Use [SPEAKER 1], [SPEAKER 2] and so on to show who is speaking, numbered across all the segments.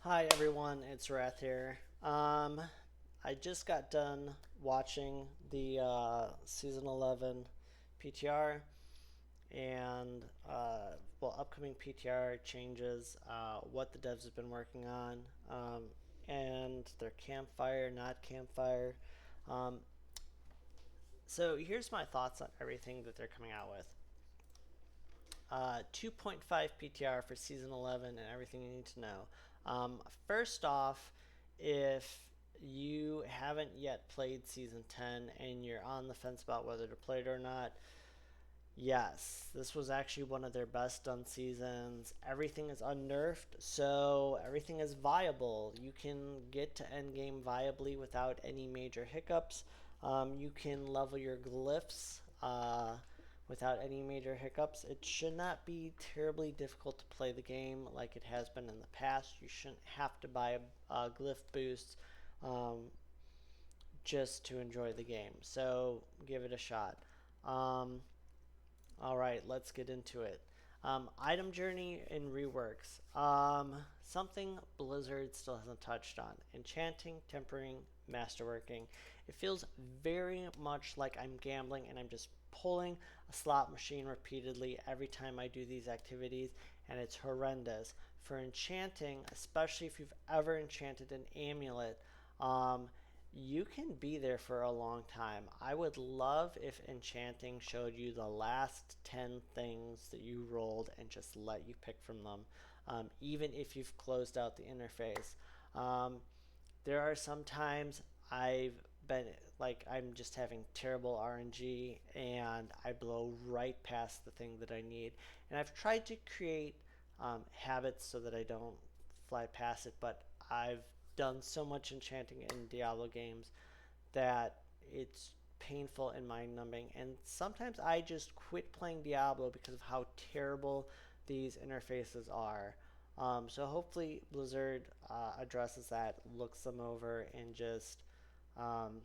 [SPEAKER 1] Hi everyone, it's Wrath here. I just got done watching the season 11 PTR and upcoming PTR changes, what the devs have been working on, um, and their campfire, not campfire. Um, so here's my thoughts on everything that they're coming out with. 2.5 PTR for season 11 and everything you need to know. First off, if you haven't yet played season 10 and you're on the fence about whether to play it or not, yes, this was actually one of their best done seasons. Everything is unnerfed, so everything is viable. You can get to endgame viably without any major hiccups. You can level your glyphs without any major hiccups. It should not be terribly difficult to play the game like it has been in the past. You shouldn't have to buy a glyph boost um, just to enjoy the game. So give it a shot. Um, all right, let's get into it. Item journey and reworks. Something Blizzard still hasn't touched on. Enchanting, tempering, masterworking. It feels very much like I'm gambling and I'm just pulling a slot machine repeatedly every time I do these activities, and it's horrendous. For enchanting, especially if you've ever enchanted an amulet, um, you can be there for a long time. I would love if enchanting showed you the last 10 things that you rolled and just let you pick from them, even if you've closed out the interface. Um, there are some times I've been like, I'm just having terrible RNG and I blow right past the thing that I need. And I've tried to create habits so that I don't fly past it, but I've done so much enchanting in Diablo games that it's painful and mind numbing. And sometimes I just quit playing Diablo because of how terrible these interfaces are. So hopefully Blizzard addresses that, looks them over, and just um,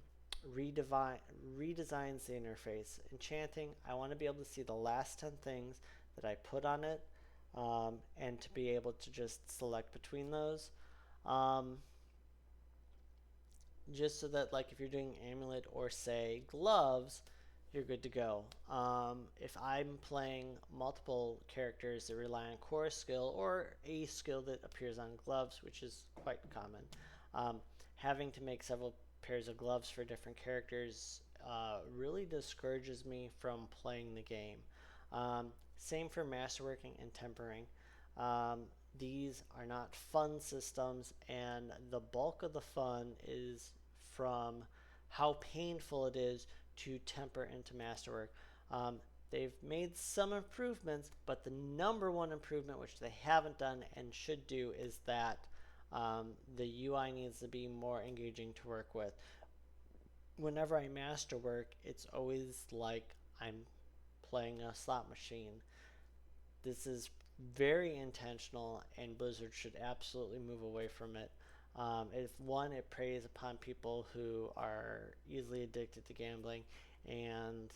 [SPEAKER 1] redevi- redesigns the interface. Enchanting, I want to be able to see the last 10 things that I put on it, and to be able to just select between those. Um, just so that, like, if you're doing amulet or say gloves, you're good to go. If I'm playing multiple characters that rely on core skill or a skill that appears on gloves, which is quite common, having to make several pairs of gloves for different characters really discourages me from playing the game. Same for masterworking and tempering. Um, these are not fun systems, and the bulk of the fun is from how painful it is to temper into masterwork. They've made some improvements, but the number one improvement, which they haven't done and should do, is that the UI needs to be more engaging to work with. Whenever I masterwork, it's always like I'm playing a slot machine. This is very intentional, and Blizzard should absolutely move away from it. If one, it preys upon people who are easily addicted to gambling, and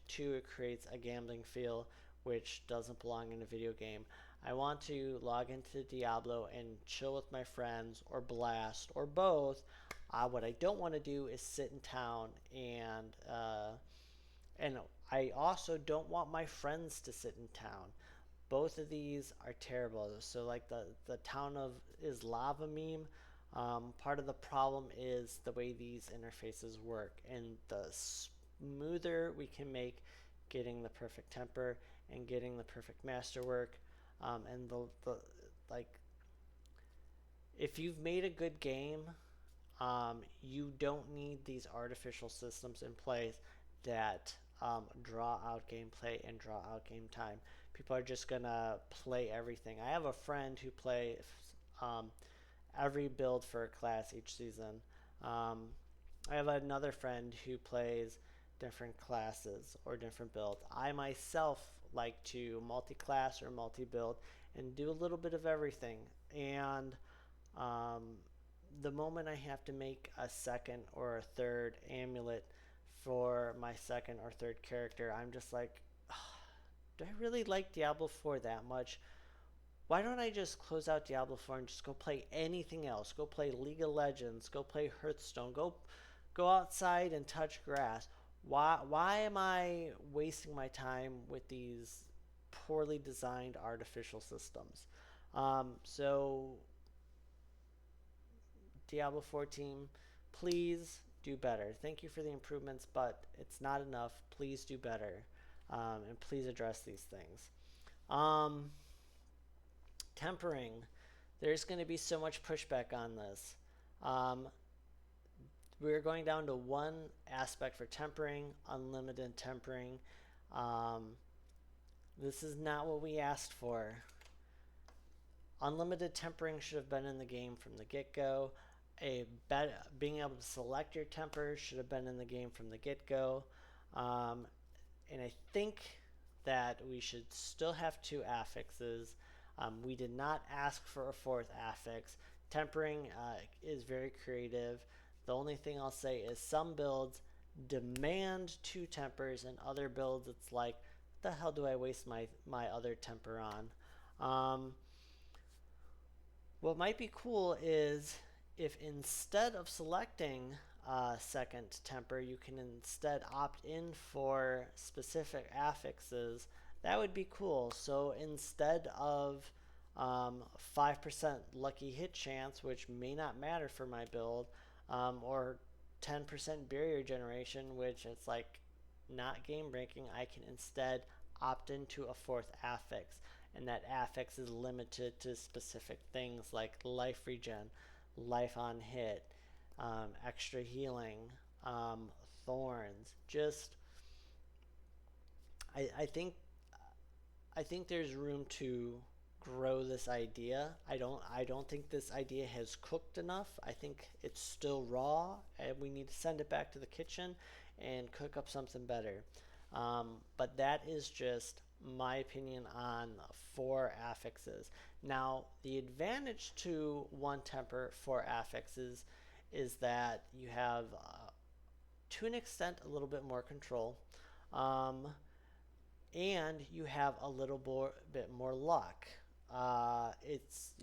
[SPEAKER 1] two, it creates a gambling feel which doesn't belong in a video game. I want to log into Diablo and chill with my friends, or blast, or both. What I don't want to do is sit in town and I also don't want my friends to sit in town. Both of these are terrible. So like the town of is lava meme. Part of the problem is the way these interfaces work, and the smoother we can make getting the perfect temper and getting the perfect masterwork, and the like. If you've made a good game, you don't need these artificial systems in place that draw out gameplay and draw out game time. People are just gonna play everything. I have a friend who plays um, every build for a class each season. Um, I have another friend who plays different classes or different builds. I myself like to multi-class or multi-build and do a little bit of everything. And um, the moment I have to make a second or a third amulet for my second or third character, I'm just like, do I really like Diablo 4 that much? why don't I just close out Diablo 4 and just go play anything else? Go play League of Legends, go play Hearthstone, go outside and touch grass. Why am I wasting my time with these poorly designed artificial systems? So Diablo 4 team, please do better. Thank you for the improvements, but it's not enough. Please do better, and please address these things. Um, Tempering. There's going to be so much pushback on this. Um, we're going down to one aspect for tempering, unlimited tempering. Um, this is not what we asked for. Unlimited tempering should have been in the game from the get-go. Being able to select your temper should have been in the game from the get-go. And I think that we should still have two affixes. We did not ask for a fourth affix. Tempering is very creative. The only thing I'll say is some builds demand two tempers, and other builds it's like, what the hell do I waste my other temper on? What might be cool is if instead of selecting second temper, you can instead opt in for specific affixes. That would be cool. So instead of 5% lucky hit chance, which may not matter for my build, or 10% barrier generation, which it's like not game breaking, I can instead opt into a fourth affix. And that affix is limited to specific things like life regen, life on hit, extra healing, thorns. Just, I think there's room to grow this idea. I don't think this idea has cooked enough. I think it's still raw, and we need to send it back to the kitchen and cook up something better. But that is just my opinion on four affixes. Now, the advantage to one temper, four affixes, is that you have, to an extent, a little bit more control. And you have a little bit more luck. It's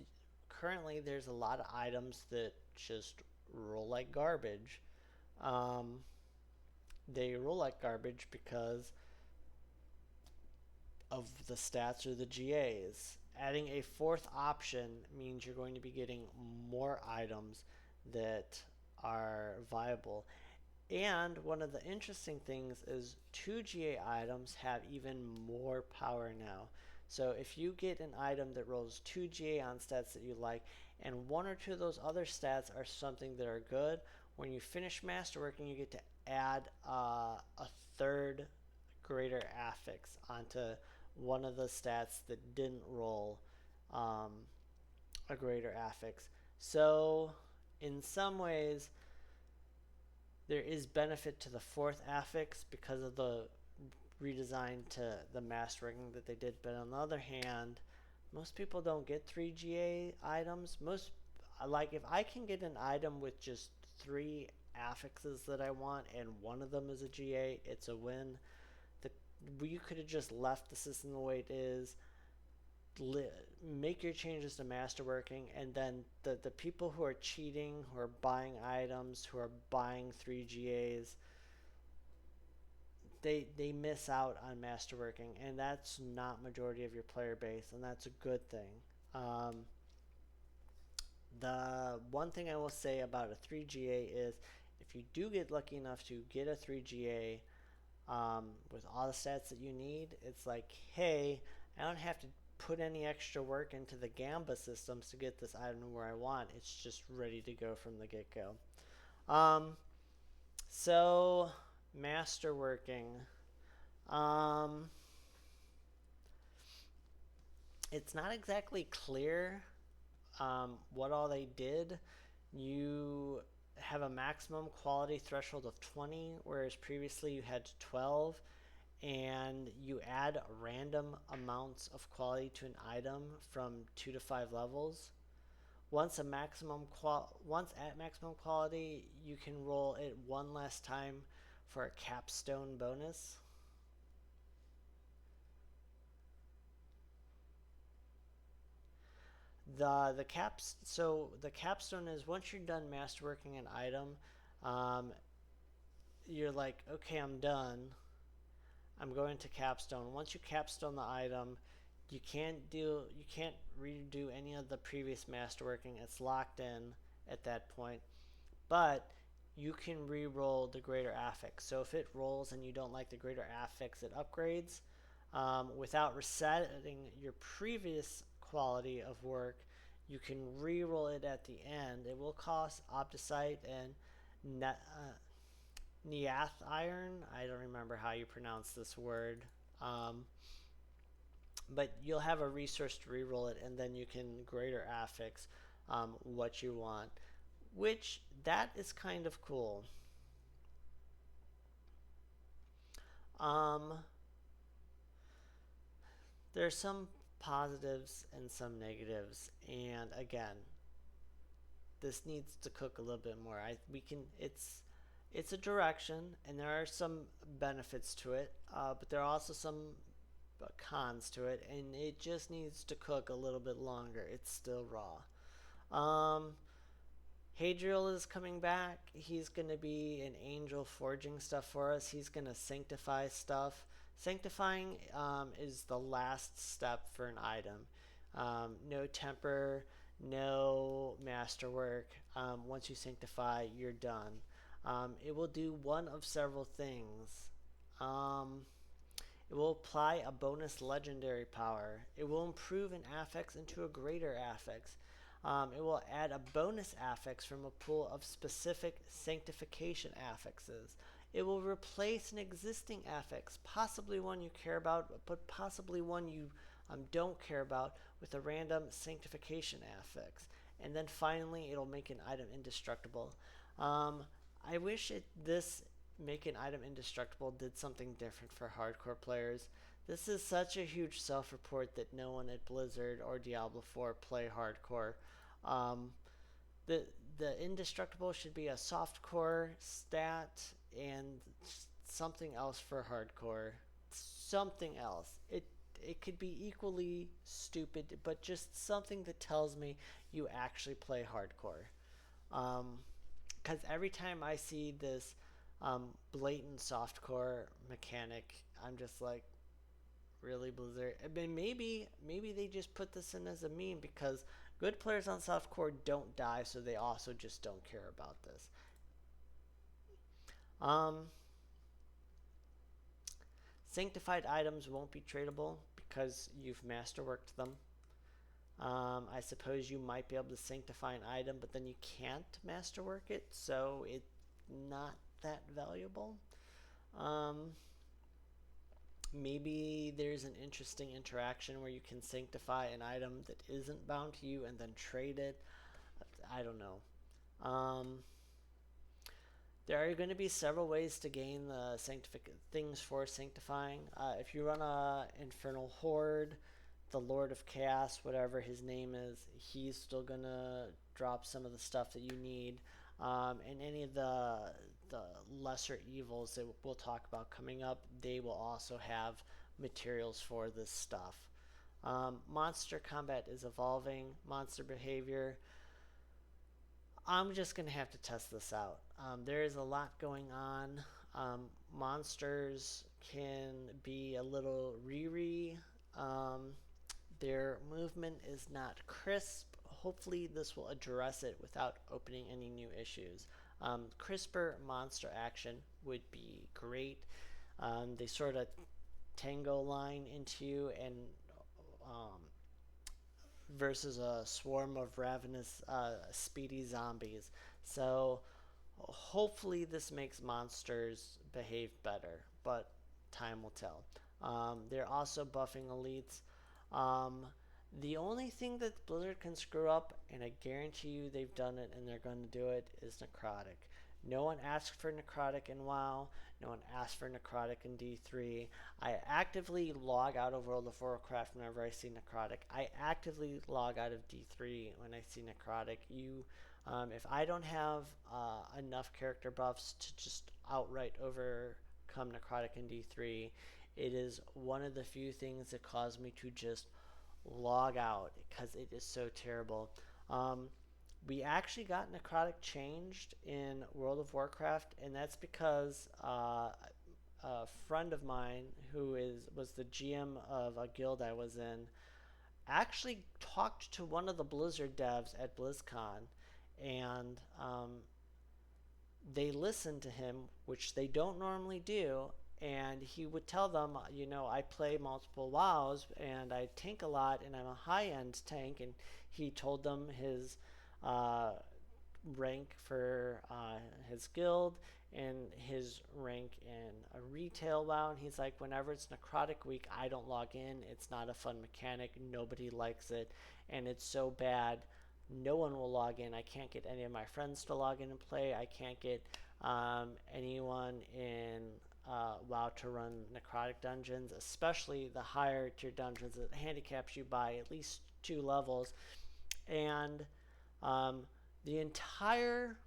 [SPEAKER 1] currently there's a lot of items that just roll like garbage. Um, they roll like garbage because of the stats or the GAs. Adding a fourth option means you're going to be getting more items that are viable. And one of the interesting things is 2 GA items have even more power now. So if you get an item that rolls 2 GA on stats that you like, and one or two of those other stats are something that are good, when you finish masterworking, you get to add a third greater affix onto one of the stats that didn't roll a greater affix. So in some ways, there is benefit to the fourth affix because of the redesign to the masterworking that they did. But on the other hand, most people don't get 3 GA items. Like if I can get an item with just 3 affixes that I want and one of them is a GA, it's a win. You could have just left the system the way it is, make your changes to masterworking, and then the people who are cheating, who are buying items, who are buying 3 GAs, they miss out on masterworking, and that's not majority of your player base, and that's a good thing. The one thing I will say about a 3 GA is if you do get lucky enough to get a 3 GA with all the stats that you need, it's like, hey, I don't have to put any extra work into the Gamba systems to get this item where I want. It's just ready to go from the get-go. So masterworking. It's not exactly clear what all they did. You have a maximum quality threshold of 20, whereas previously you had 12, and you add random amounts of quality to an item from 2 to 5 levels. Once at maximum quality, you can roll it one last time for a capstone bonus. The capstone is once you're done masterworking an item, um, you're like, okay, I'm done. I'm going to capstone. Once you capstone the item, you can't redo any of the previous masterworking. It's locked in at that point. But you can re-roll the greater affix. So if it rolls and you don't like the greater affix, it upgrades without resetting your previous quality of work. You can re-roll it at the end. It will cost opticite and Neath iron. I don't remember how you pronounce this word. Um, but you'll have a resource to re-roll it, and then you can greater affix what you want, which that is kind of cool. Um, there's some positives and some negatives, and again, this needs to cook a little bit more. We can it's a direction, and there are some benefits to it, but there are also some cons to it, and it just needs to cook a little bit longer. It's still raw. Um, Hadriel is coming back. He's going to be an angel forging stuff for us. He's going to sanctify stuff. Sanctifying is the last step for an item. No temper, no masterwork. Once you sanctify, you're done. It will do one of several things. Um, it will apply a bonus legendary power. It will improve an affix into a greater affix. It will add a bonus affix from a pool of specific sanctification affixes. It will replace an existing affix, possibly one you care about, but possibly one you don't care about, with a random sanctification affix. And then finally, it'll make an item indestructible. Um, I wish this make an item indestructible did something different for hardcore players. This is such a huge self-report that no one at Blizzard or Diablo 4 play hardcore. Um, the the indestructible should be a soft core stat and something else for hardcore. Something else. It could be equally stupid, but just something that tells me you actually play hardcore. Because every time I see this blatant softcore mechanic, I'm just like, really, Blizzard? I mean, maybe they just put this in as a meme because good players on softcore don't die, so they also just don't care about this. Um, Sanctified items won't be tradable because you've masterworked them. I suppose you might be able to sanctify an item, but then you can't masterwork it, so it's not that valuable. Um, Maybe there's an interesting interaction where you can sanctify an item that isn't bound to you and then trade it. I don't know. There are going to be several ways to gain the things for sanctifying. If you run a Infernal Horde, the Lord of Chaos, whatever his name is, he's still going to drop some of the stuff that you need. And any of the lesser evils that we'll talk about coming up, they will also have materials for this stuff. Monster combat is evolving. Monster behavior, I'm just going to have to test this out. There is a lot going on. Monsters can be a little Riri. Their movement is not crisp. Hopefully this will address it without opening any new issues. Crisper monster action would be great. They sort of tango line into you and um, versus a swarm of ravenous, speedy zombies. So hopefully this makes monsters behave better, but time will tell. They're also buffing elites. Um, the only thing that Blizzard can screw up, and I guarantee you they've done it and they're going to do it, is Necrotic. No one asked for Necrotic in WoW. No one asked for Necrotic in D3. I actively log out of World of Warcraft whenever I see Necrotic. I actively log out of D3 when I see Necrotic. If I don't have enough character buffs to just outright overcome Necrotic in D3, it is one of the few things that cause me to just log out because it is so terrible. Um, we actually got necrotic changed in World of Warcraft, and that's because a friend of mine who is was the GM of a guild I was in actually talked to one of the Blizzard devs at BlizzCon, and they listened to him, which they don't normally do. And he would tell them, I play multiple WoWs and I tank a lot and I'm a high end tank. And he told them his uh, rank for his guild and his rank in a retail WoW. And he's like, whenever it's Necrotic Week, I don't log in. It's not a fun mechanic. Nobody likes it. And it's so bad. No one will log in. I can't get any of my friends to log in and play. I can't get anyone in WoW to run necrotic dungeons, especially the higher tier dungeons that handicaps you by at least 2 levels. And um, the entire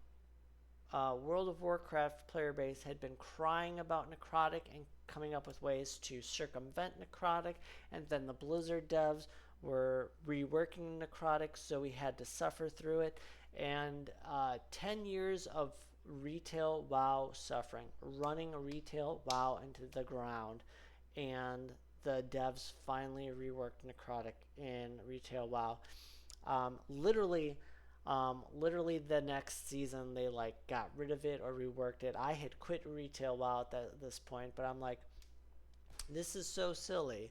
[SPEAKER 1] World of Warcraft player base had been crying about necrotic and coming up with ways to circumvent necrotic, and then the Blizzard devs were reworking necrotic, so we had to suffer through it. And 10 years of retail WoW suffering, running a retail WoW into the ground, and the devs finally reworked necrotic in retail WoW. Literally the next season they like got rid of it or reworked it. I had quit retail WoW at this point, but I'm like, this is so silly.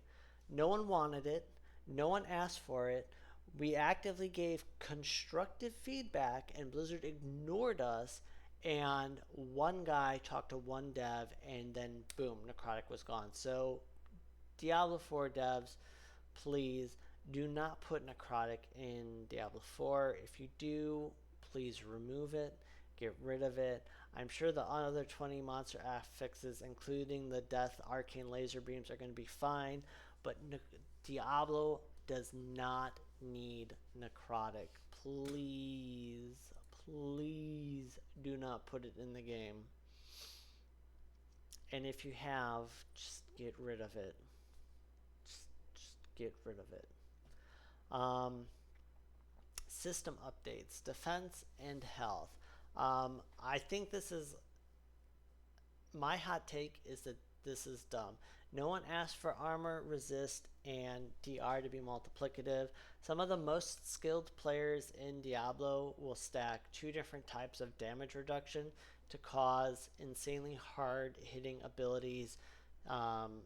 [SPEAKER 1] No one wanted it. No one asked for it. We actively gave constructive feedback, and Blizzard ignored us. And one guy talked to one dev, and then boom, Necrotic was gone. So, Diablo 4 devs, please do not put necrotic in Diablo 4. If you do, please remove it, get rid of it. I'm sure the other 20 monster affixes, including the death arcane laser beams, are going to be fine, but Diablo does not need necrotic. Please, please do not put it in the game. And if you have, just get rid of it. Just get rid of it. Um, System updates, defense and health. I think this is my hot take is that this is dumb. No one asked for armor, resist, and DR to be multiplicative. Some of the most skilled players in Diablo will stack 2 different types of damage reduction to cause insanely hard hitting abilities um,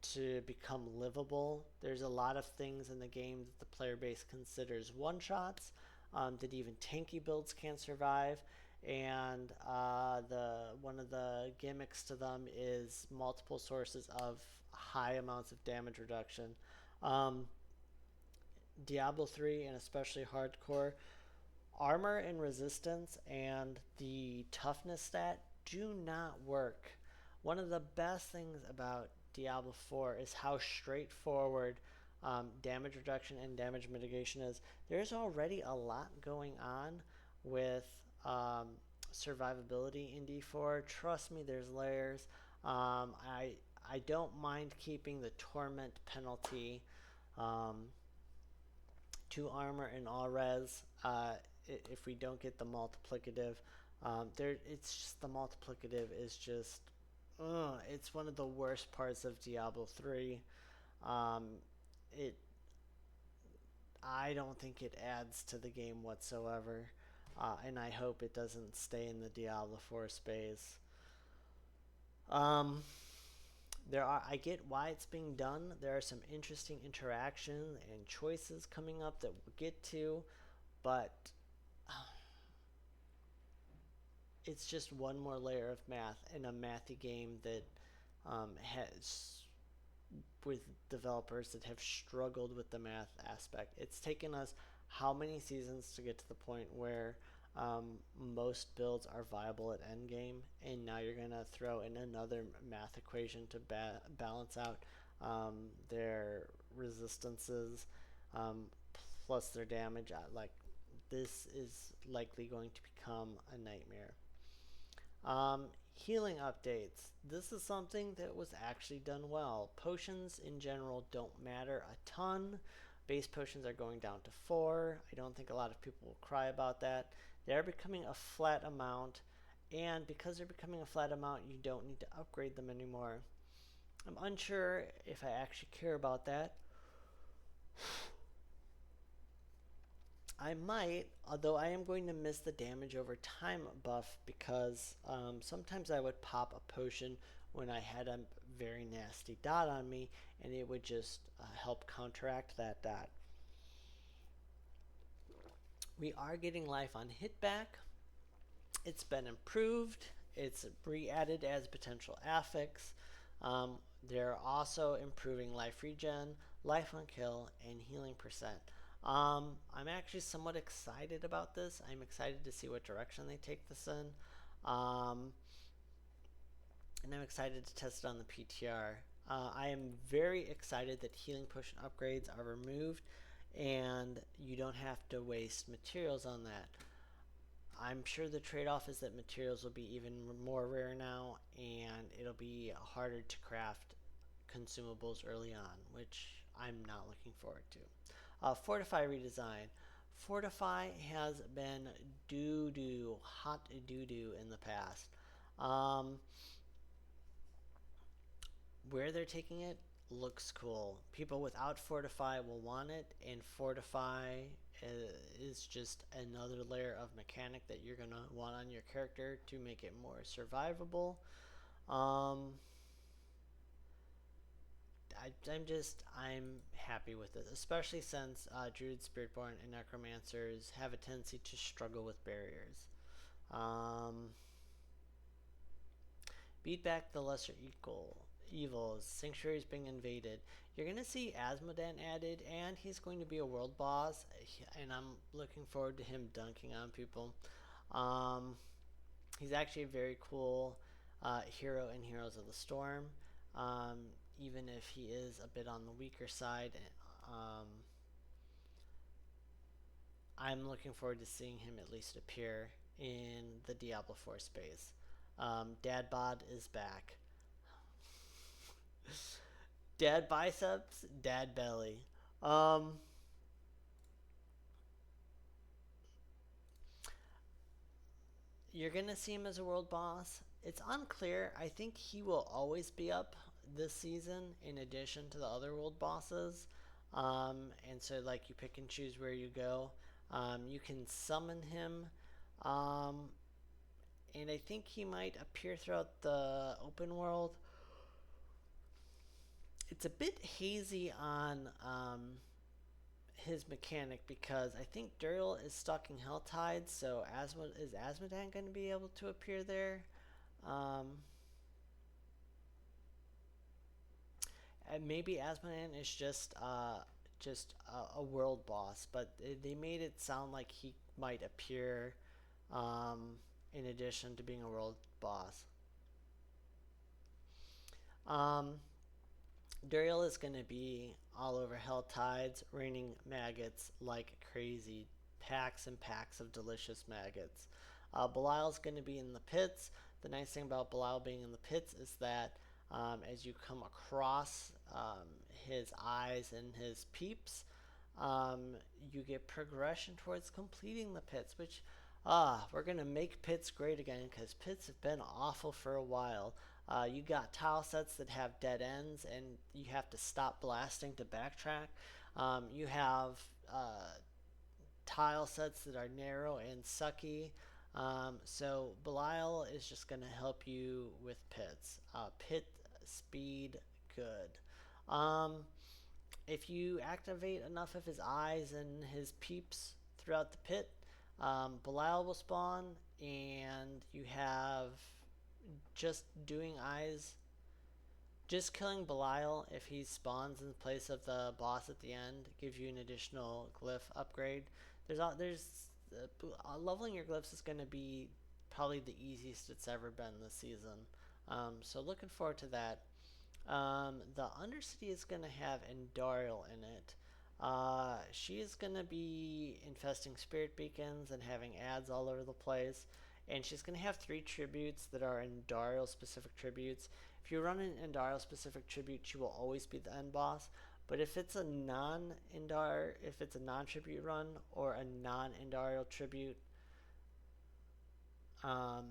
[SPEAKER 1] to become livable. There's a lot of things in the game that the player base considers one shots that even tanky builds can't survive. And the one of the gimmicks to them is multiple sources of high amounts of damage reduction. Um, Diablo 3 and especially hardcore armor and resistance and the toughness stat do not work. One of the best things about Diablo 4 is how straightforward damage reduction and damage mitigation is. There's already a lot going on with survivability in D4. Trust me, there's layers. I don't mind keeping the torment penalty um, to armor and all res if we don't get the multiplicative. It's just the multiplicative is just it's one of the worst parts of Diablo 3. Um, it I don't think it adds to the game whatsoever, and I hope it doesn't stay in the Diablo 4 space. Um, I get why it's being done. There are some interesting interaction and choices coming up that we'll get to, but it's just one more layer of math in a mathy game that has with developers that have struggled with the math aspect. It's taken us how many seasons to get to the point where most builds are viable at endgame, and now you're going to throw in another math equation to balance out their resistances plus their damage. Like, this is likely going to become a nightmare. Healing updates. This is something that was actually done well. Potions in general don't matter a ton, Base potions are going down to 4. I don't think a lot of people will cry about that. They are becoming a flat amount, and because they're becoming a flat amount, you don't need to upgrade them anymore. I'm unsure if I actually care about that. I might, although I am going to miss the damage over time buff because sometimes I would pop a potion when I had a very nasty dot on me, and it would just help counteract that dot. We are getting life on hit back. It's been improved. It's re-added as potential affix. They're also improving life regen, life on kill, and healing percent. I'm actually somewhat excited about this. I'm excited to see what direction they take this in. And I'm excited to test it on the PTR. I am very excited that healing potion upgrades are removed and you don't have to waste materials on that. I'm sure the trade-off is that materials will be even more rare now and it'll be harder to craft consumables early on, which I'm not looking forward to. Fortify redesign. Fortify has been doo-doo, hot doo-doo in the past. Where they're taking it looks cool. People without Fortify will want it, and Fortify is just another layer of mechanic that you're going to want on your character to make it more survivable. I'm happy with it, especially since Druids, Spiritborn, and Necromancers have a tendency to struggle with barriers. Beat back the lesser evils. Sanctuary is being invaded. You're going to see Asmodan added, and he's going to be a world boss, and I'm looking forward to him dunking on people. He's actually a very cool hero in Heroes of the Storm, even if he is a bit on the weaker side. I'm looking forward to seeing him at least appear in the Diablo 4 space. Dad Bod is back. Dad biceps, dad belly. You're gonna see him as a world boss. It's unclear. I think he will always be up this season in addition to the other world bosses. And so like you pick and choose where you go. You can summon him. And I think he might appear throughout the open world. It's a bit hazy on his mechanic because I think Duriel is stuck in Helltide, so is Asmodan going to be able to appear there? And maybe Asmodan is just a world boss, but they made it sound like he might appear in addition to being a world boss. Duriel is going to be all over Helltides, raining maggots like crazy. Packs and packs of delicious maggots. Belial's going to be in the pits. The nice thing about Belial being in the pits is that as you come across his eyes and his peeps, you get progression towards completing the pits, which we're going to make pits great again because pits have been awful for a while. You got tile sets that have dead ends and you have to stop blasting to backtrack. You have tile sets that are narrow and sucky. So Belial is just going to help you with pits. Pit speed, good. If you activate enough of his eyes and his peeps throughout the pit, Belial will spawn, and you have just doing eyes. Just killing Belial if he spawns in place of the boss at the end gives you an additional glyph upgrade. Leveling your glyphs is going to be probably the easiest it's ever been this season. So looking forward to that. The Undercity is going to have Endariel in it. She is going to be infesting spirit beacons and having ads all over the place. And she's going to have 3 tributes that are Endariel specific tributes. If you run an Endariel specific tribute, she will always be the end boss. But if it's a if it's a non-tribute run or a non-Indarial tribute, um,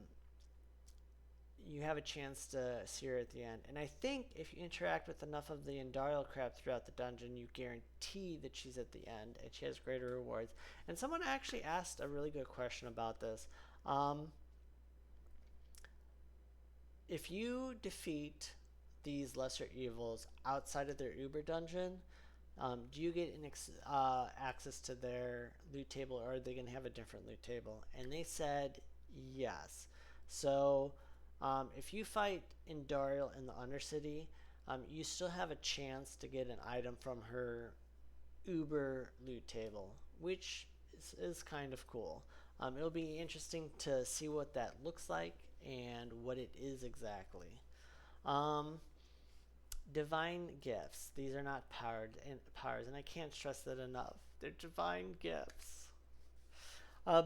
[SPEAKER 1] you have a chance to see her at the end. And I think if you interact with enough of the Indarial crap throughout the dungeon, you guarantee that she's at the end and she has greater rewards. And someone actually asked a really good question about this. If you defeat these lesser evils outside of their Uber dungeon, do you get access to their loot table, or are they going to have a different loot table? And they said yes. So if you fight Indariel in the Undercity, you still have a chance to get an item from her Uber loot table, which is kind of cool. It'll be interesting to see what that looks like and what it is exactly. Um, Divine gifts. These are not powers, and I can't stress that enough. They're divine gifts. Uh,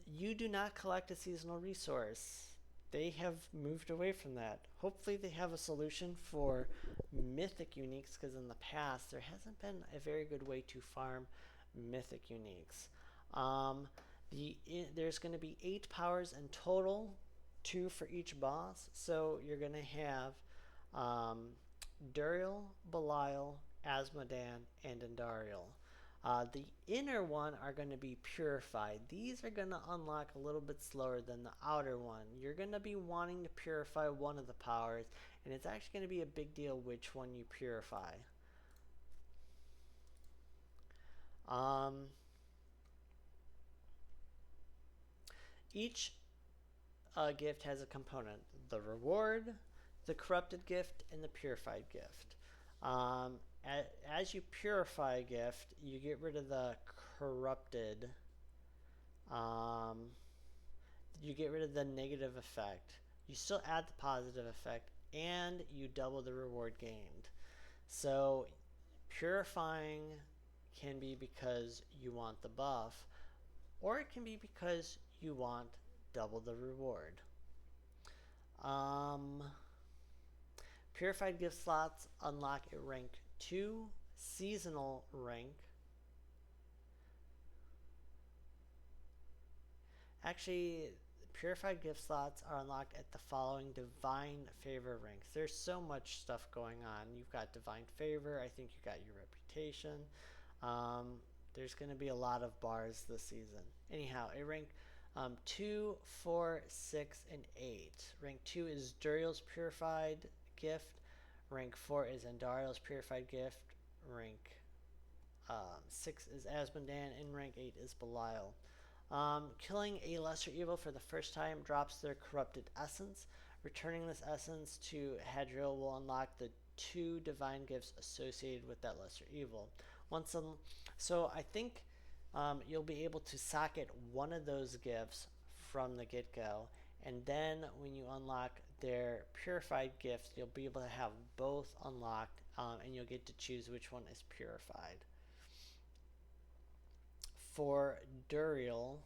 [SPEAKER 1] you do not collect a seasonal resource. They have moved away from that. Hopefully, they have a solution for mythic uniques, because in the past there hasn't been a very good way to farm mythic uniques. Um, there's going to be 8 powers in total, 2 for each boss. So you're going to have Duriel, Belial, Asmodan, and Indariel. The inner one are going to be purified. These are going to unlock a little bit slower than the outer one. You're going to be wanting to purify one of the powers, and it's actually going to be a big deal which one you purify. Each gift has a component: the reward, the corrupted gift, and the purified gift. As you purify a gift, you get rid of the corrupted. Um, you get rid of the negative effect. You still add the positive effect, and you double the reward gained. So, purifying can be because you want the buff, or it can be because you want double the reward. Purified gift slots unlock a rank 2 seasonal rank. Actually, purified gift slots are unlocked at the following divine favor ranks. There's so much stuff going on. You've got divine favor. I think you got your reputation. There's going to be a lot of bars this season. Anyhow, a rank 2, 4, 6, and 8. Rank 2 is Duriel's purified gift. Rank 4 is Andariel's purified gift. Rank 6 is Asmodan, and rank 8 is Belial. Killing a lesser evil for the first time drops their corrupted essence. Returning this essence to Hadriel will unlock the 2 divine gifts associated with that lesser evil. So I think you'll be able to socket one of those gifts from the get-go, and then when you unlock their purified gifts, you'll be able to have both unlocked, and you'll get to choose which one is purified. For Duriel,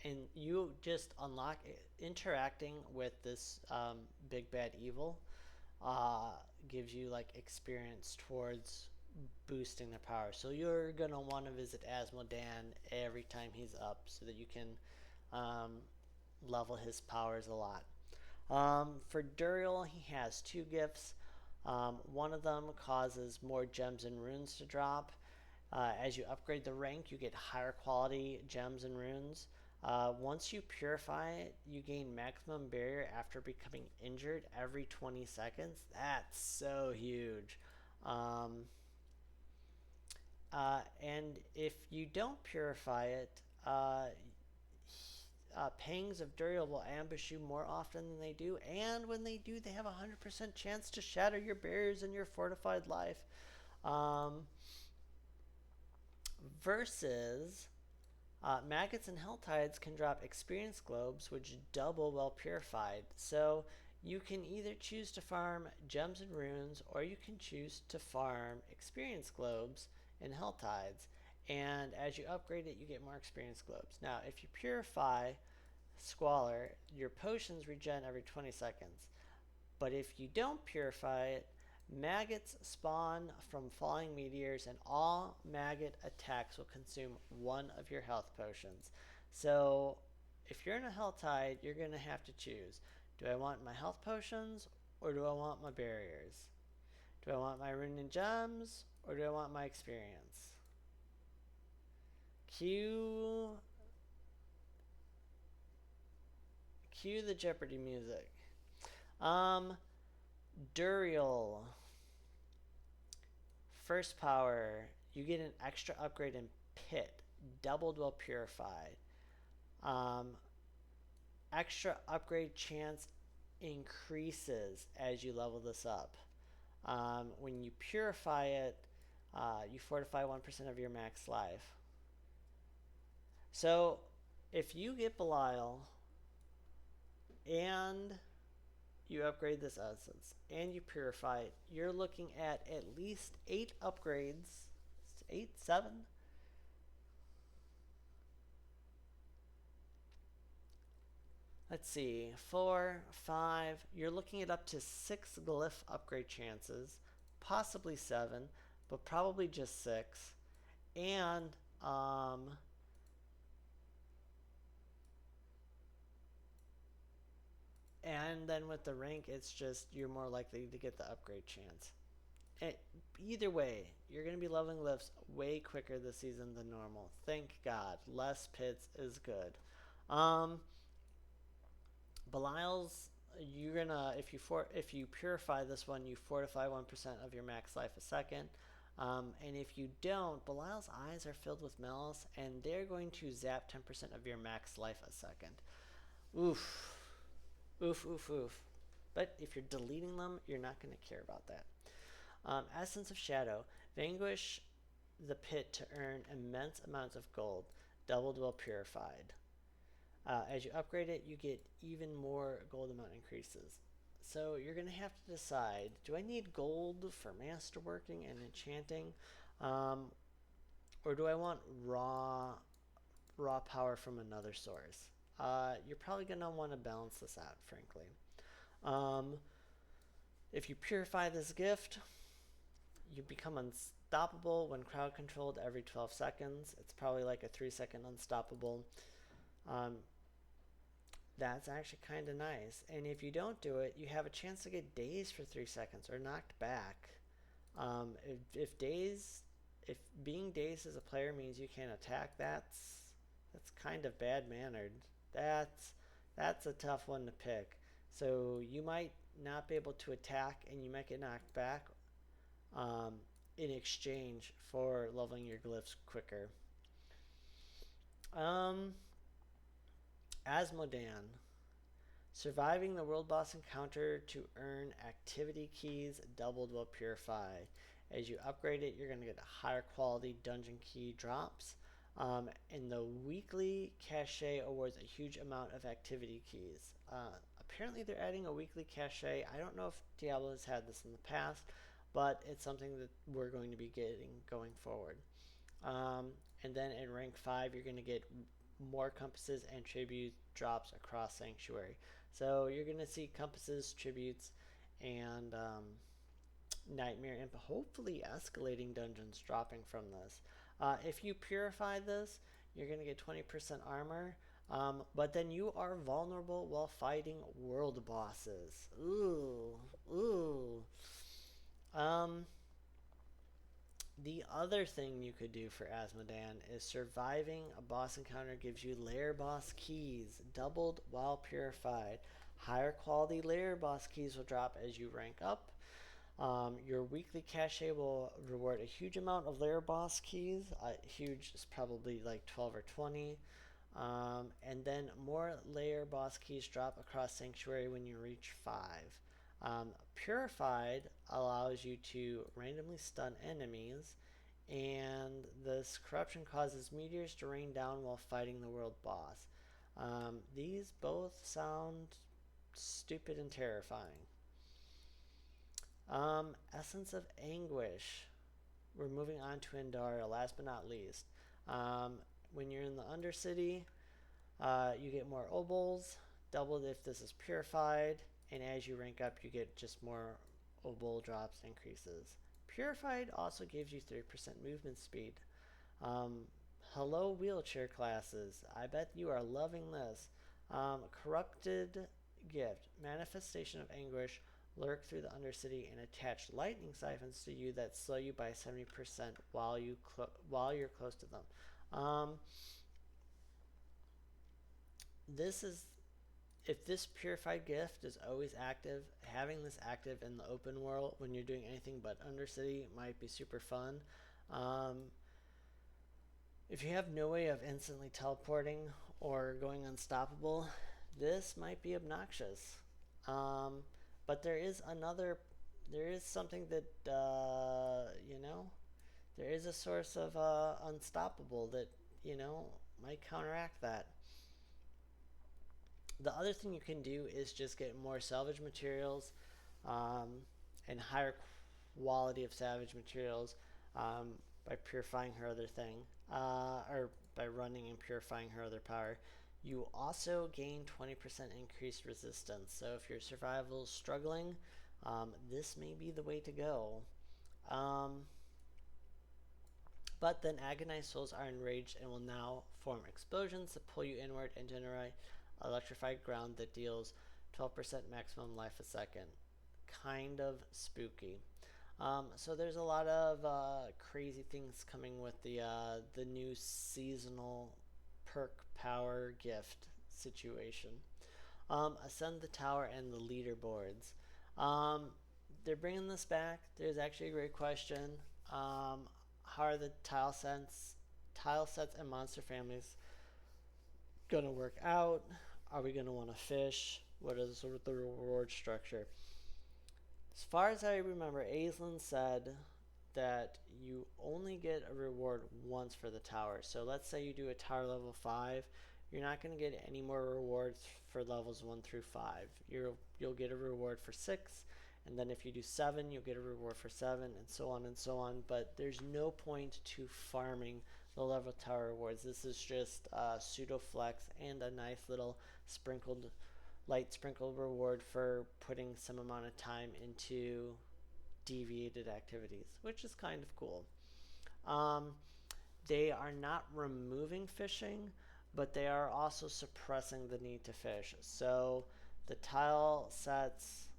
[SPEAKER 1] and you just unlock interacting with this big bad evil gives you like experience towards boosting their power. So you're gonna want to visit Asmodan every time he's up, so that you can level his powers a lot. For Duriel, he has 2 gifts. One of them causes more gems and runes to drop. As you upgrade the rank, you get higher quality gems and runes. Once you purify it, you gain maximum barrier after becoming injured every 20 seconds. That's so huge. And if you don't purify it, pangs of Duriel will ambush you more often than they do, and when they do, they have a 100% chance to shatter your barriers and your fortified life. Versus maggots and helltides can drop experience globes, which double while purified. So you can either choose to farm gems and runes, or you can choose to farm experience globes and helltides. And as you upgrade it, you get more experience globes. Now, if you purify Squalor, your potions regen every 20 seconds. But if you don't purify it, Maggots spawn from falling meteors, and all maggot attacks will consume one of your health potions. So, if you're in a health tide, you're going to have to choose. Do I want my health potions or do I want my barriers? Do I want my rune and gems or do I want my experience? Cue the Jeopardy music. Duriel. First power, you get an extra upgrade in Pit, doubled while purified. Um, Extra upgrade chance increases as you level this up. When you purify it, you fortify 1% of your max life. So if you get Belial and you upgrade this essence and you purify it, you're looking at least 8 upgrades. 8, 7? Let's see, 4, 5. You're looking at up to 6 glyph upgrade chances, possibly 7, but probably just 6. And then with the rank, it's just you're more likely to get the upgrade chance. And either way, you're going to be leveling glyphs way quicker this season than normal. Thank God. Less pits is good. Belial's, you're gonna, if you purify this one, you fortify 1% of your max life a second. And if you don't, Belial's eyes are filled with malice, and they're going to zap 10% of your max life a second. Oof. Oof, oof, oof. But if you're deleting them, you're not going to care about that. Essence of Shadow. Vanquish the pit to earn immense amounts of gold, doubled while purified. As you upgrade it, you get even more gold amount increases. So you're going to have to decide, do I need gold for masterworking and enchanting? Or do I want raw power from another source? You're probably going to want to balance this out, frankly. If you purify this gift, you become unstoppable when crowd controlled every 12 seconds. It's probably like a 3-second unstoppable. That's actually kind of nice. And if you don't do it, you have a chance to get dazed for 3 seconds or knocked back. If being dazed as a player means you can't attack, that's kind of bad mannered. That's a tough one to pick. So you might not be able to attack, and you might get knocked back in exchange for leveling your glyphs quicker. Asmodan. Surviving the world boss encounter to earn activity keys doubled while purified. As you upgrade it, you're going to get higher quality dungeon key drops. And the weekly cache awards a huge amount of activity keys. Apparently they're adding a weekly cache. I don't know if Diablo has had this in the past, but it's something that we're going to be getting going forward. And then in rank 5, you're going to get more compasses and tribute drops across Sanctuary. So you're going to see compasses, tributes, and Nightmare and hopefully escalating dungeons dropping from this. If you purify this, you're going to get 20% armor, but then you are vulnerable while fighting world bosses. Ooh. The other thing you could do for Asmodan is surviving a boss encounter gives you lair boss keys, doubled while purified. Higher quality lair boss keys will drop as you rank up. Your weekly cache will reward a huge amount of lair boss keys. Huge is probably like 12 or 20. And then more lair boss keys drop across Sanctuary when you reach 5. Purified allows you to randomly stun enemies, and this corruption causes meteors to rain down while fighting the world boss. These both sound stupid and terrifying. Essence of Anguish. We're moving on to Indara, last but not least. When you're in the Undercity, you get more obols, doubled if this is purified, and as you rank up, you get just more bull drops increases. Purified also gives you 3% movement speed. Um, Hello, wheelchair classes. I bet you are loving this. Corrupted gift. Manifestation of anguish lurk through the Undercity and attach lightning siphons to you that slow you by 70% while you're close to them. This is if this purified gift is always active, having this active in the open world when you're doing anything but Undercity might be super fun. Um, if you have no way of instantly teleporting or going unstoppable, this might be obnoxious. Um, but there is something that, there is a source of unstoppable that, you know, might counteract that. The other thing you can do is just get more salvage materials um, and higher quality of salvage materials um, by purifying her other thing, or by running and purifying her other power. You also gain 20% increased resistance. So if your survival is struggling, this may be the way to go. Um, but then agonized souls are enraged and will now form explosions to pull you inward and generate electrified ground that deals 12% maximum life a second. Kind of spooky. So there's a lot of crazy things coming with the new seasonal perk power gift situation. Ascend the tower and the leaderboards. Um, they're bringing this back. There's actually a great question. How are the tile sets, and monster families gonna work out? Are we gonna want to fish? What is the reward structure? As far as I remember, Aislinn said that you only get a reward once for the tower. So let's say you do a tower level 5, you're not going to get any more rewards for levels 1 through 5. You'll get a reward for 6, and then if you do 7, you'll get a reward for 7, and so on and so on. But there's no point to farming the level tower rewards. This is just pseudo flex and a nice little light sprinkled reward for putting some amount of time into deviated activities, which is kind of cool. Um, they are not removing fishing, but they are also suppressing the need to fish. So the tile sets,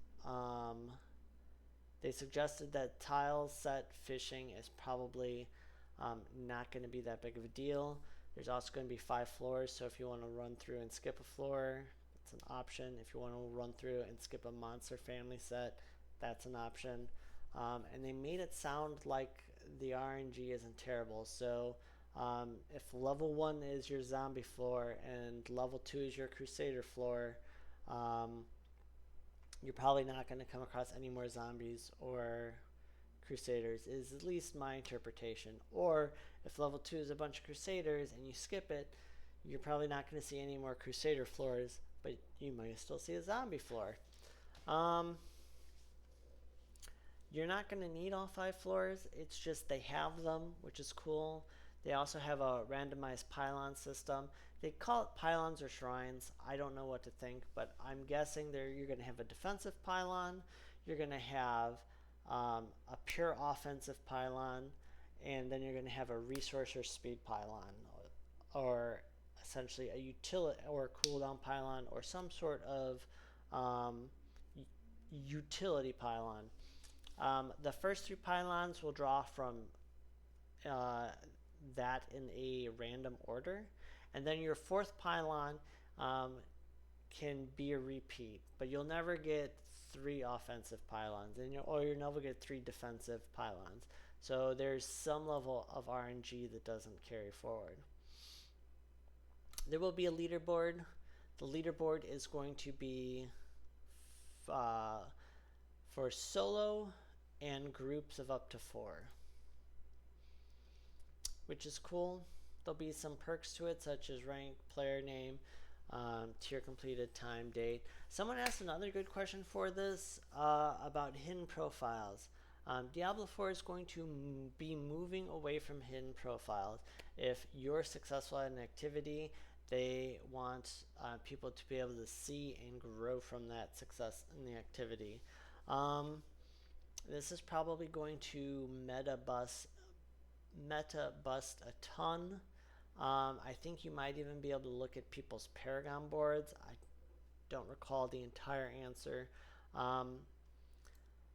[SPEAKER 1] they suggested that tile set fishing is probably not going to be that big of a deal. There's also going to be 5 floors, so if you want to run through and skip a floor, that's an option. If you want to run through and skip a monster family set, that's an option. And they made it sound like the RNG isn't terrible. So if level 1 is your zombie floor and level 2 is your crusader floor, you're probably not going to come across any more zombies or crusaders, is at least my interpretation. Or if level 2 is a bunch of crusaders and you skip it, you're probably not going to see any more crusader floors, but you might still see a zombie floor. You're not going to need all 5 floors. It's just they have them, which is cool. They also have a randomized pylon system. They call it pylons or shrines. I don't know what to think, but I'm guessing you're going to have a defensive pylon. You're going to have a pure offensive pylon, and then you're going to have a resource or speed pylon, or essentially a utility or a cooldown pylon, or some sort of utility pylon. The first 3 pylons will draw from that in a random order, and then your 4th pylon can be a repeat, but you'll never get 3 offensive pylons, or you'll never get 3 defensive pylons. So there's some level of RNG that doesn't carry forward. There will be a leaderboard. The leaderboard is going to be for solo and groups of up to 4, which is cool. There'll be some perks to it, such as rank, player name, tier completed, time, date. Someone asked another good question for this about hidden profiles. Diablo 4 is going to be moving away from hidden profiles. If you're successful at an activity, they want people to be able to see and grow from that success in the activity. This is probably going to meta bust a ton. I think you might even be able to look at people's Paragon boards. I don't recall the entire answer. Um,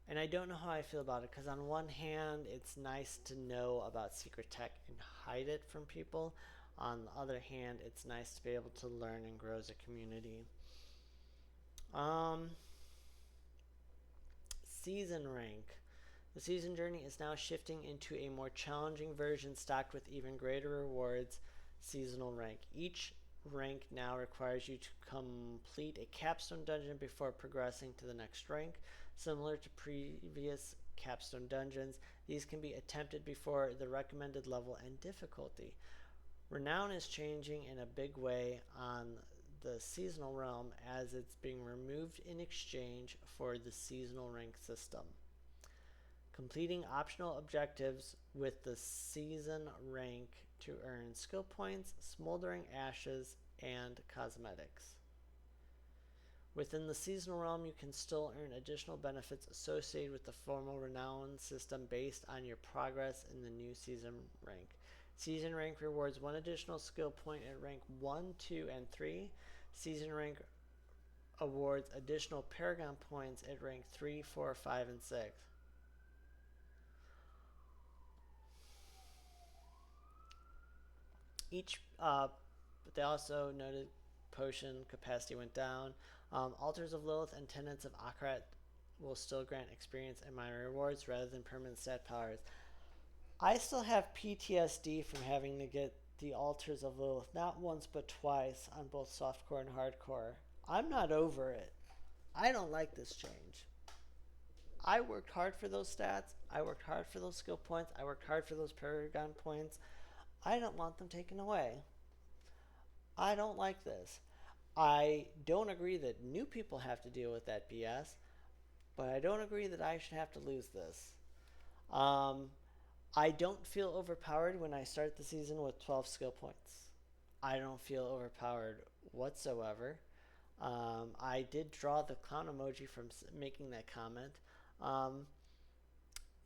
[SPEAKER 1] and I don't know how I feel about it because, on one hand, it's nice to know about secret tech and hide it from people. On the other hand, it's nice to be able to learn and grow as a community. Um, Season rank. The season journey is now shifting into a more challenging version stacked with even greater rewards. Seasonal rank. Each rank now requires you to complete a capstone dungeon before progressing to the next rank. Similar to previous capstone dungeons, these can be attempted before the recommended level and difficulty. Renown is changing in a big way on the seasonal realm as it's being removed in exchange for the seasonal rank system. Completing optional objectives with the season rank to earn skill points, smoldering ashes, and cosmetics. Within the seasonal realm, you can still earn additional benefits associated with the formal renown system based on your progress in the new season rank. Season rank rewards one additional skill point at rank 1, 2, and 3. Season rank awards additional Paragon points at rank 3, 4, 5, and 6. But they also noted potion capacity went down. Altars of Lilith and Tenants of Akrat will still grant experience and minor rewards rather than permanent stat powers. I still have PTSD from having to get the Altars of Lilith not once but twice on both softcore and hardcore. I'm not over it. I don't like this change. I worked hard for those stats. I worked hard for those skill points. I worked hard for those Paragon points. I don't want them taken away. I don't like this. I don't agree that new people have to deal with that BS, but I don't agree that I should have to lose this. Um, I don't feel overpowered when I start the season with 12 skill points. I don't feel overpowered whatsoever. I did draw the clown emoji from making that comment. Um,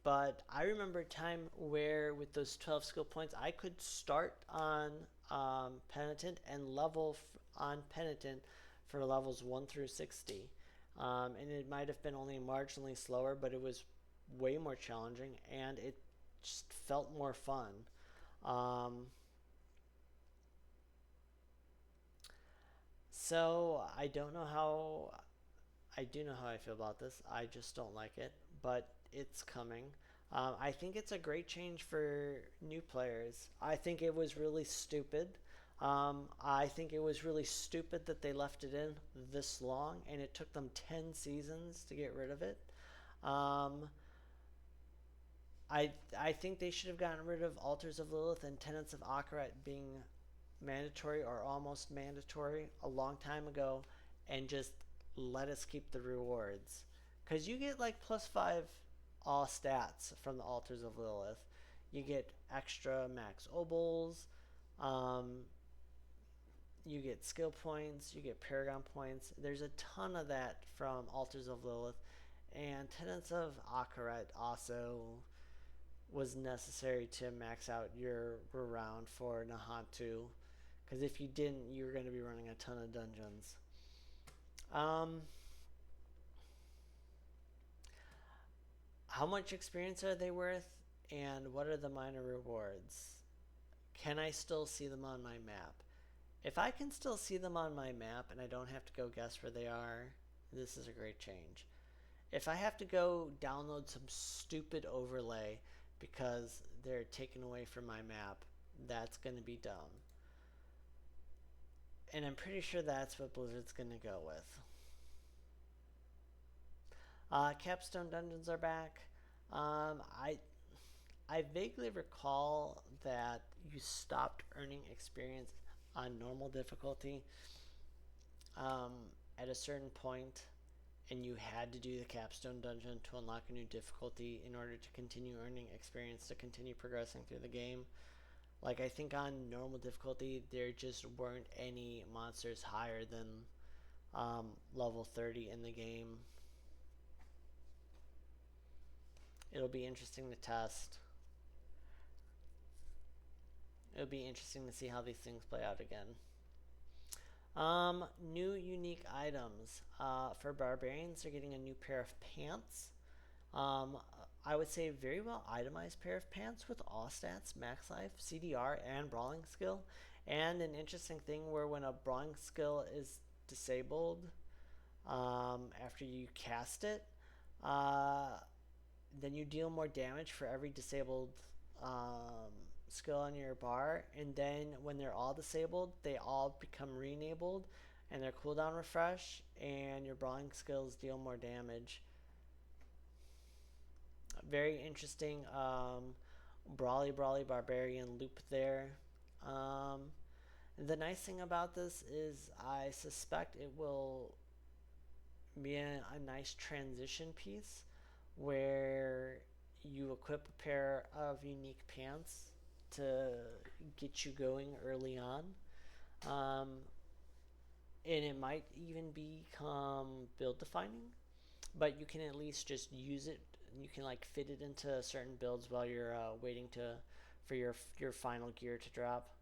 [SPEAKER 1] but I remember a time where, with those 12 skill points, I could start on Penitent and level on Penitent for levels 1 through 60. And it might have been only marginally slower, but it was way more challenging and it just felt more fun. Um, so I don't know how I do know how I feel about this. I just don't like it, but it's coming. I think it's a great change for new players. I think it was really stupid. I think it was really stupid that they left it in this long and it took them 10 seasons to get rid of it. Um, I think they should have gotten rid of Altars of Lilith and Tenants of Akarat being mandatory or almost mandatory a long time ago and just let us keep the rewards. Because you get like +5 all stats from the Altars of Lilith. You get extra max obols, um, you get skill points, you get Paragon points. There's a ton of that from Altars of Lilith. And Tenants of Akarat also was necessary to max out your round for Nahatu. Because if you didn't, you were going to be running a ton of dungeons. Um, how much experience are they worth? And what are the minor rewards? Can I still see them on my map? If I can still see them on my map and I don't have to go guess where they are, this is a great change. If I have to go download some stupid overlay because they're taken away from my map, that's going to be dumb. And I'm pretty sure that's what Blizzard's going to go with. Capstone dungeons are back. I vaguely recall that you stopped earning experience on normal difficulty um, at a certain point, and you had to do the capstone dungeon to unlock a new difficulty in order to continue earning experience to continue progressing through the game. Like, I think on normal difficulty, there just weren't any monsters higher than level 30 in the game. It'll be interesting to test. It'll be interesting to see how these things play out again. New unique items. For barbarians, they're getting a new pair of pants. Um, I would say very well itemized pair of pants with all stats, max life, CDR, and brawling skill. And an interesting thing where when a brawling skill is disabled after you cast it, uh, then you deal more damage for every disabled um, skill on your bar. And then when they're all disabled, they all become re-enabled and their cooldown refresh, and your brawling skills deal more damage. Very interesting brawly barbarian loop there. Um, the nice thing about this is I suspect it will be a nice transition piece where you equip a pair of unique pants to get you going early on. Um, and it might even become build defining, but you can at least just use it. You can like fit it into certain builds while you're waiting to for your final gear to drop.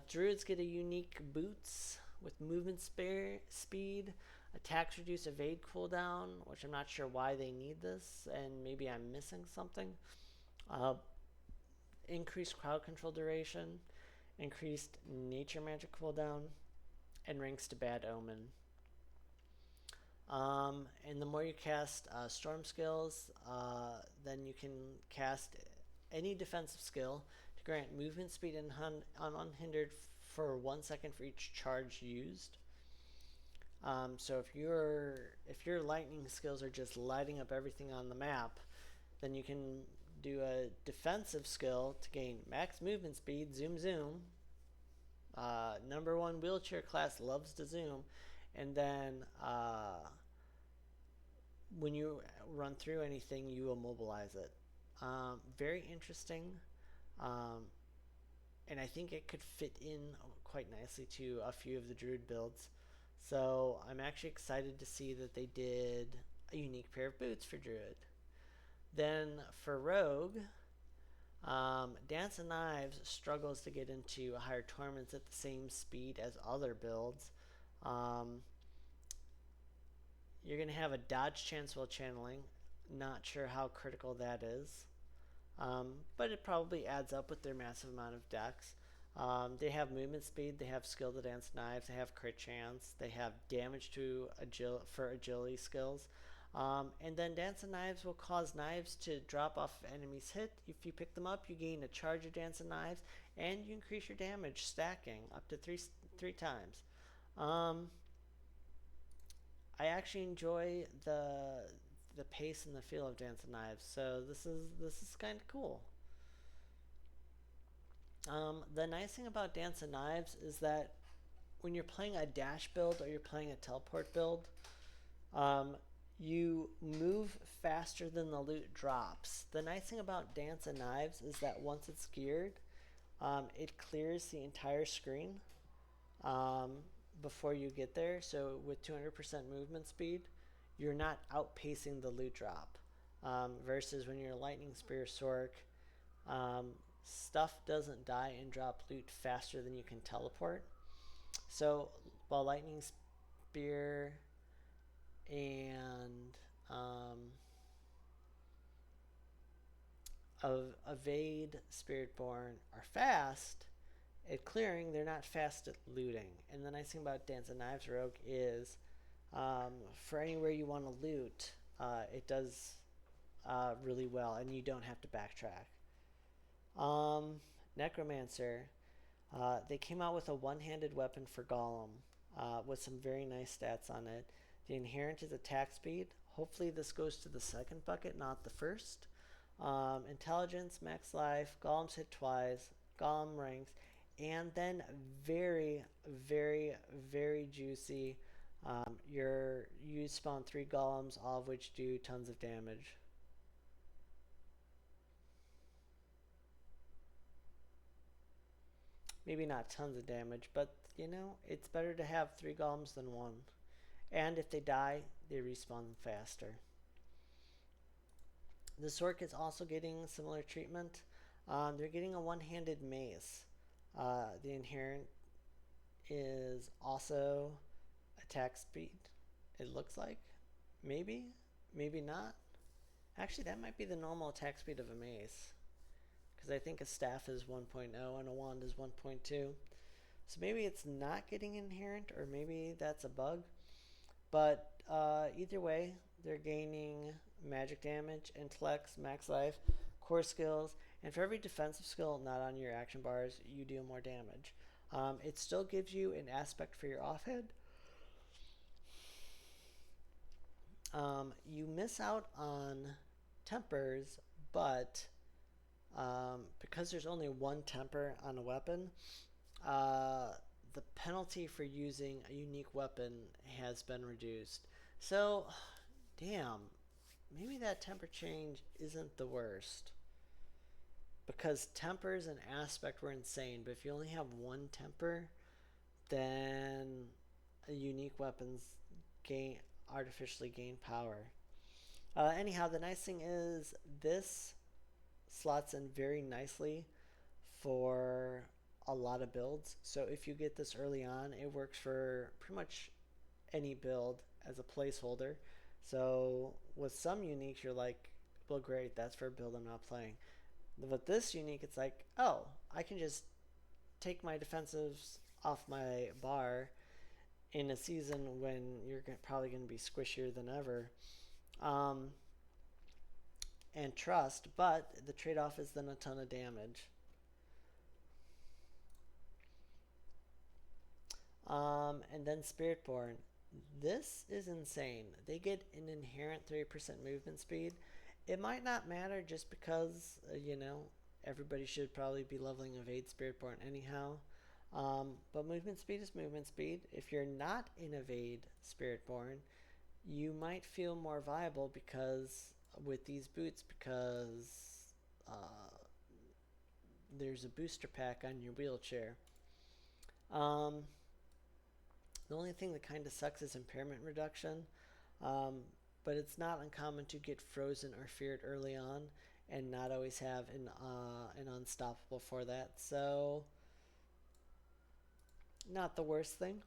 [SPEAKER 1] Druids get a unique boots with movement speed, attacks reduce evade cooldown, which I'm not sure why they need this, and maybe I'm missing something. Uh, Increased crowd control duration, increased nature magic cooldown, and ranks to bad omen. And the more you cast storm skills, then you can cast any defensive skill to grant movement speed and unhindered for 1 second for each charge used. So if your lightning skills are just lighting up everything on the map, then you can do a defensive skill to gain max movement speed, zoom zoom. Number one wheelchair class loves to zoom, and then when you run through anything, you immobilize it. Very interesting, um, and I think it could fit in quite nicely to a few of the druid builds. So I'm actually excited to see that they did a unique pair of boots for druid. Then for rogue, Dance of Knives struggles to get into higher tournaments at the same speed as other builds. Um, you're going to have a dodge chance while channeling. Not sure how critical that is. But it probably adds up with their massive amount of decks. They have movement speed, they have skill to dance knives, they have crit chance, they have damage to for agility skills. And then Dance of Knives will cause knives to drop off enemies' hit. If you pick them up, you gain a charge of Dance of Knives, and you increase your damage stacking up to three times. Um, I actually enjoy the pace and the feel of Dance of Knives, so this is kind of cool. The nice thing about Dance of Knives is that when you're playing a dash build or you're playing a teleport build, um, you move faster than the loot drops. The nice thing about Dance of Knives is that once it's geared, it clears the entire screen um, before you get there. So with 200% movement speed, you're not outpacing the loot drop. Versus when you're Lightning Spear Sork, um, stuff doesn't die and drop loot faster than you can teleport. So while Lightning Spear and Evade Spiritborn are fast at clearing, they're not fast at looting. And the nice thing about Dance of Knives Rogue is for anywhere you want to loot, it does really well, and you don't have to backtrack. Necromancer. They came out with a one-handed weapon for Golem with some very nice stats on it. The inherent is attack speed. Hopefully this goes to the second bucket, not the first. Intelligence, max life, Golems hit twice, Golem ranks, and then very, very, very juicy. You spawn 3 Golems, all of which do tons of damage. Maybe not tons of damage, but you know, it's better to have 3 Golems than 1. And if they die, they respawn faster. The Sork is also getting similar treatment. They're getting a one-handed mace. The inherent is also attack speed. It looks like, maybe, maybe not. Actually, that might be the normal attack speed of a mace, because I think a staff is 1.0 and a wand is 1.2. So maybe it's not getting inherent, or maybe that's a bug. But either way, they're gaining magic damage, intellects, max life, core skills, and for every defensive skill not on your action bars, you deal more damage. It still gives you an aspect for your offhand. You miss out on tempers, but because there's only one temper on a weapon, uh, the penalty for using a unique weapon has been reduced. So, damn, maybe that temper change isn't the worst. Because tempers and aspect were insane, but if you only have one temper, then unique weapons gain artificially gain power. Anyhow, the nice thing is this slots in very nicely for a lot of builds. So if you get this early on, it works for pretty much any build as a placeholder. So with some uniques, you're like, well, great, that's for a build I'm not playing. With this unique, it's like, oh, I can just take my defensives off my bar in a season when you're probably going to be squishier than ever. Um, and trust, but the trade off is then a ton of damage. And then Spiritborn. This is insane. They get an inherent 30% movement speed. It might not matter just because, everybody should probably be leveling Evade Spiritborn anyhow. But movement speed is movement speed. If you're not in Evade Spiritborn, you might feel more viable because with these boots, because there's a booster pack on your wheelchair. Um, the only thing that kind of sucks is impairment reduction, um, but it's not uncommon to get frozen or feared early on and not always have an unstoppable for that. So, not the worst thing.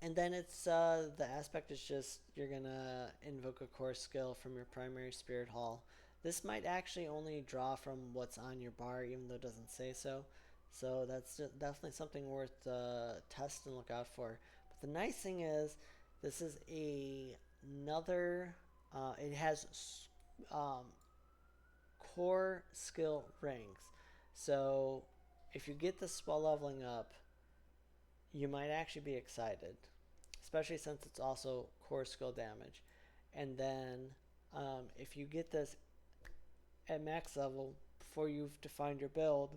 [SPEAKER 1] And then it's the aspect is just you're gonna invoke a core skill from your primary spirit hall. This might actually only draw from what's on your bar, even though it doesn't say so. So that's definitely something worth test and look out for. But the nice thing is, this is another. It has um, core skill ranks. So if you get this while leveling up, you might actually be excited, especially since it's also core skill damage. And then if you get this at max level before you've defined your build,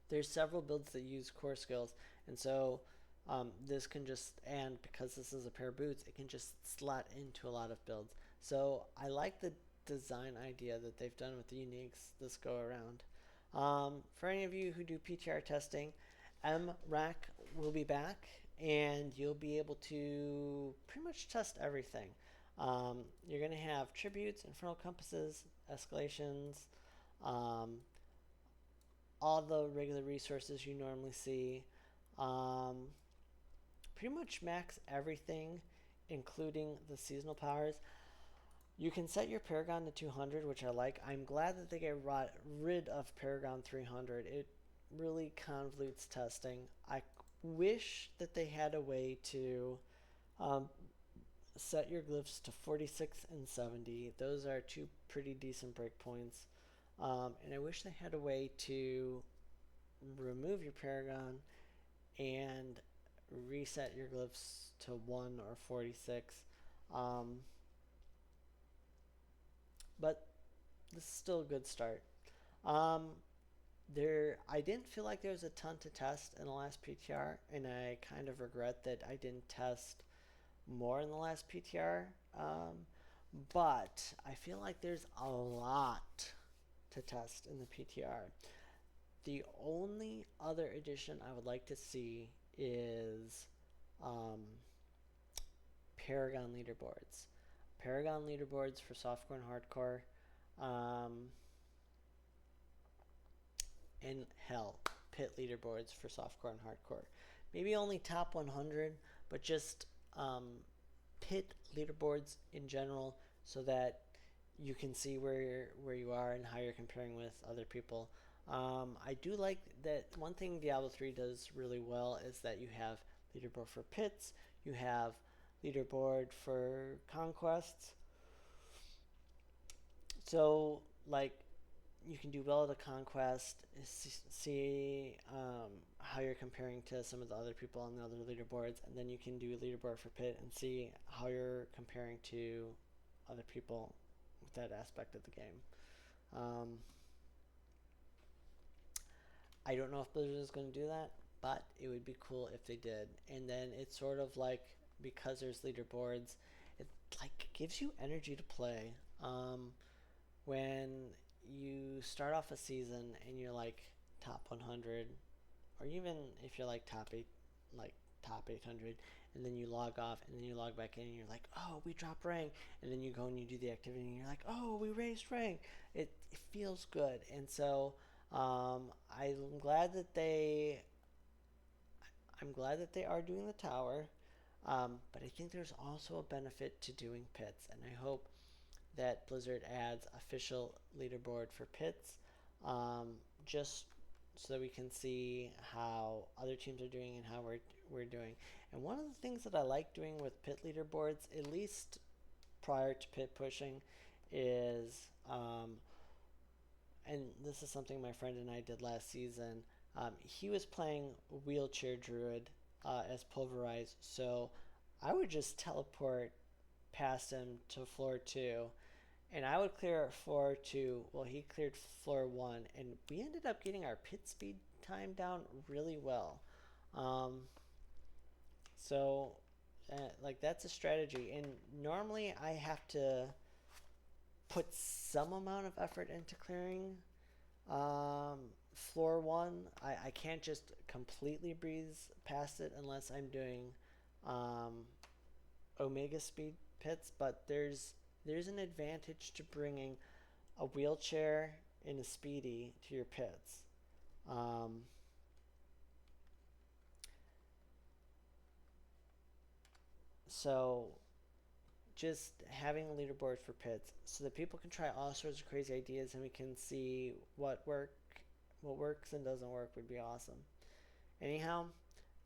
[SPEAKER 1] there's several builds that use core skills, and so this can just, and because this is a pair of boots, it can just slot into a lot of builds. So I like the design idea that they've done with the uniques this go around. For any of you who do PTR testing, MRAC will be back, and you'll be able to pretty much test everything. You're going to have tributes, infernal compasses, escalations, um, all the regular resources you normally see. Um, Pretty much max everything, including the seasonal powers. You can set your Paragon to 200, which I like. I'm glad that they get rid of Paragon 300. It really convolutes testing. I wish that they had a way to um, set your glyphs to 46 and 70. Those are two pretty decent breakpoints. And I wish they had a way to remove your Paragon and reset your glyphs to 1 or 46. Um, but this is still a good start. Um, I didn't feel like there was a ton to test in the last PTR, and I kind of regret that I didn't test more in the last PTR. But I feel like there's a lot to test in the PTR. The only other addition I would like to see is Paragon leaderboards. Paragon leaderboards for softcore and hardcore, um, and hell, pit leaderboards for softcore and hardcore. Maybe only top 100, but just pit leaderboards in general, so that you can see where you are and how you're comparing with other people. I do like that one thing Diablo 3 does really well is that you have leaderboard for pits, you have leaderboard for conquests. So like you can do well at a conquest, see how you're comparing to some of the other people on the other leaderboards, and then you can do a leaderboard for pit and see how you're comparing to other people with that aspect of the game. Um, I don't know if Blizzard is going to do that, but it would be cool if they did. And then it's sort of like, because there's leaderboards, it like gives you energy to play. When you start off a season and you're like top 100, or even if you're like top 800, and then you log off and then you log back in and you're like, oh, we dropped rank, and then you go and you do the activity and you're like, oh, we raised rank. It feels good. And so I'm glad that they are doing the tower, but I think there's also a benefit to doing pits, and I hope that Blizzard adds official leaderboard for pits, just so that we can see how other teams are doing and how we're doing. And one of the things that I like doing with pit leaderboards, at least prior to pit pushing, is and this is something my friend and I did last season. He was playing Wheelchair Druid as Pulverized, so I would just teleport past him to floor 2, and I would clear floor 2. Well, he cleared floor 1, and we ended up getting our pit speed time down really well. Um, so, like, that's a strategy, and normally I have to put some amount of effort into clearing floor 1. I can't just completely breeze past it unless I'm doing um, Omega speed pits, but there's an advantage to bringing a wheelchair and a speedy to your pits. Um, so just having a leaderboard for pits so that people can try all sorts of crazy ideas and we can see what works and doesn't work would be awesome. Anyhow,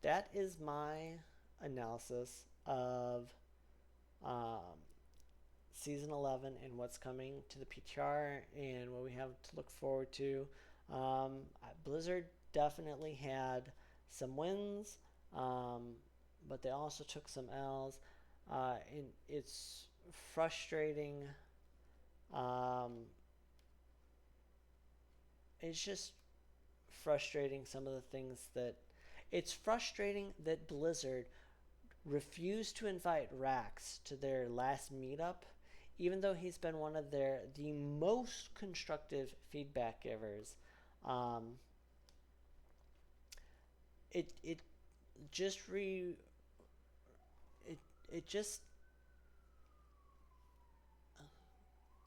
[SPEAKER 1] that is my analysis of um, season 11 and what's coming to the PTR and what we have to look forward to. Blizzard definitely had some wins, but they also took some L's. And it's frustrating. Um, it's just frustrating some of the things that. It's frustrating that Blizzard refused to invite Rax to their last meetup, even though he's been one of the most constructive feedback givers. Um, it just it just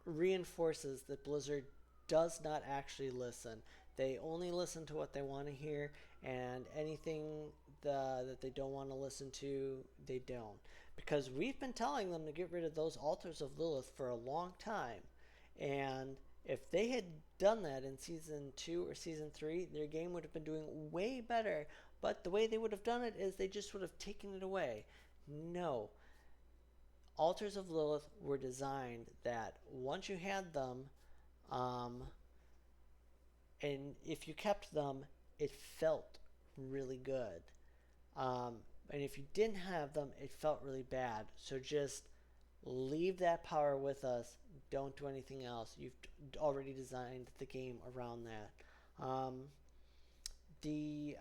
[SPEAKER 1] reinforces that Blizzard does not actually listen. They only listen to what they want to hear, and anything that they don't want to listen to, they don't. Because we've been telling them to get rid of those altars of Lilith for a long time, and if they had done that in season 2 or season 3, their game would have been doing way better. But the way they would have done it is they just would have taken it away. No, altars of Lilith were designed that once you had them, um, and if you kept them, it felt really good. And if you didn't have them, it felt really bad. So just leave that power with us. Don't do anything else. You've already designed the game around that.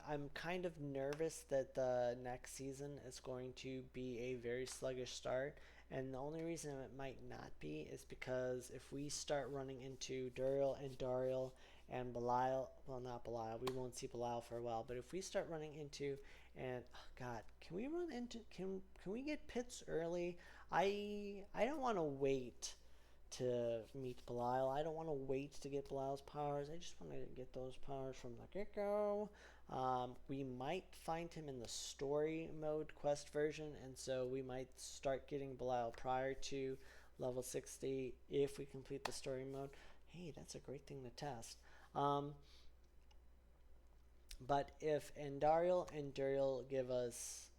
[SPEAKER 1] I'm kind of nervous that the next season is going to be a very sluggish start, and the only reason it might not be is because if we start running into Duriel and Dariel and Belial, well, not Belial, we won't see Belial for a while, but if we start running into, and oh God, can we run into, can we get pits early? I don't want to wait to meet Belial. I don't want to wait to get Belial's powers. I just want to get those powers from the get-go. We might find him in the story mode quest version, and so we might start getting Belial prior to level 60 if we complete the story mode. Hey, that's a great thing to test. But if Andariel and Duriel give us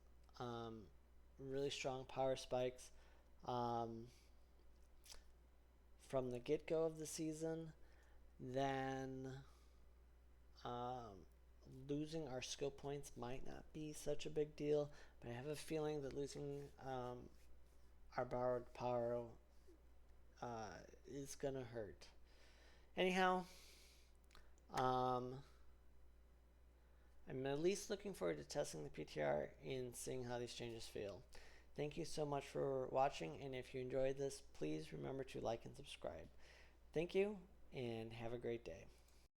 [SPEAKER 1] really strong power spikes from the get-go of the season, then losing our skill points might not be such a big deal. But I have a feeling that losing our borrowed power is gonna hurt. Anyhow, um, I'm at least looking forward to testing the PTR and seeing how these changes feel. Thank you so much for watching, and if you enjoyed this, please remember to like and subscribe. Thank you, and have a great day.